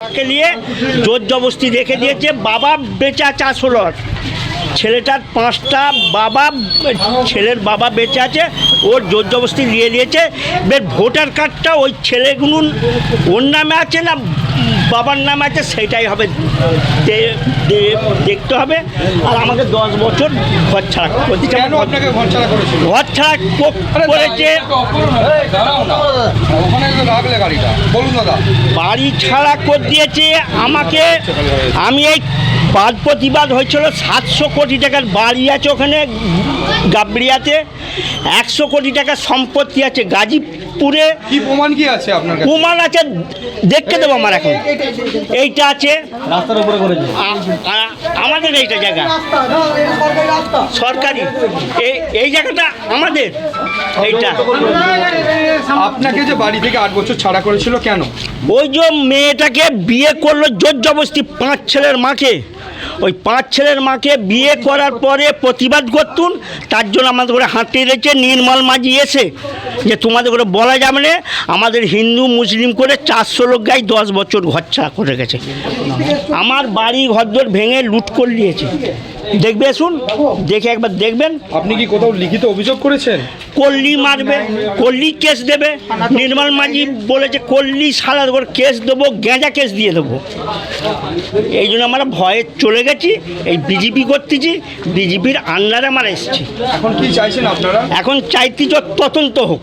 তাকে নিয়ে জোর জবরদস্তি রেখে দিয়েছে। বাবা বেঁচে আছে 18 ছেলেটার 5টা বাবা, ছেলের বাবা বেঁচে আছে, ওর জোর জবরদস্তি নিয়ে নিয়েছে। এবার ভোটার কার্ডটা ওই ছেলেগুলো ওর নামে আছে না বাবার নামে আছে সেইটাই হবে দেখতে হবে। আর আমাকে 10 বছর ঘর ছাড়া করে দিচ্ছে। ঘর ছাড়া করেছে, বাড়ি ছাড়া করে দিয়েছে আমাকে। আমি এই বাদ প্রতিবাদ হয়েছিল 700 কোটি টাকার বাড়ি আছে ওখানে গাবড়িয়াতে, 100 কোটি টাকার সম্পত্তি আছে গাজীপুরে। কি প্রমাণ কি আছে আপনার কাছে? প্রমাণ আছে, দেখতে দেবো আমার এখন। এইটা আছে রাস্তার উপরে করেছে আমাদের, এইটা জায়গা সরকারি, এই জায়গাটা আমাদের। এইটা আপনাকে যে বাড়ি থেকে 8 বছর ছাড়া করেছিল কেন? ওই যে মেয়েটাকে বিয়ে করলো জোর জবরদস্তি, 5 ছেলের মাকে, ওই 5 ছেলের মাকে বিয়ে করার পরে প্রতিবাদ করতুন, তার জন্য আমাদের করে হাঁটতে দিয়েছে নির্মল মাঝি এসে যে তোমাদের করে বলা যাবে না। আমাদের হিন্দু মুসলিম করে 400 লোক গায়ে 10 বছর ঘর ছাড়া করে গেছে। আমার বাড়ি ঘরদোর ভেঙে লুট করে নিয়েছে। দেখবে, শুন দেখে একবার দেখবেন। আপনি কি কোথাও লিখিত অভিযোগ করেছেন? কল্লি মারবে, কল্লি কেস দেবে। নির্মল মাঝি বলেছে কল্লি সারা করে কেস দেবো, গেঁজা কেস দিয়ে দেবো। এই জন্য আমরা ভয়ে চলে গেছি, এই বিজেপি করতেছি, বিজেপির আন্ডারে আমরা এসেছি। এখন কি চাইছেন আপনারা? এখন চাইতে যে তদন্ত হোক,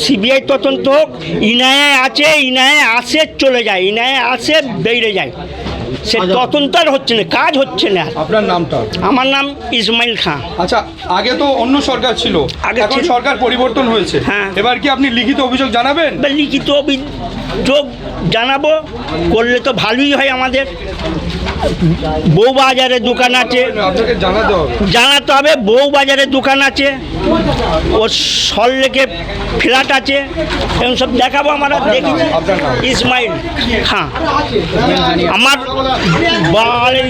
সিবিআই তদন্ত হোক। ইনায়ে আছে, ইনায়ে আসে চলে যায়, ইনায়ে আসে বেরিয়ে যায়, সে তদন্ত আর হচ্ছে না, কাজ হচ্ছে না। আপনার নামটা? আমার নাম ইসমাইল খান। আচ্ছা, আগে তো অন্য সরকার ছিল, এখন সরকার পরিবর্তন হয়েছে, হ্যাঁ। এবার কি আপনি লিখিত অভিযোগ জানাবেন? লিখিত অভিযোগ জানাবো, করলে তো ভালোই হয়। আমাদের বউবাজারে দোকান আছে, আপনাকে জানাতে হবে। জানাতে হবে। বউবাজারে দোকান আছে, ওর সল্লেকে ফ্ল্যাট আছে, এরকম সব দেখাবো। আমরা দেখেছি। ইসমাইল খান আমার বাড়ি।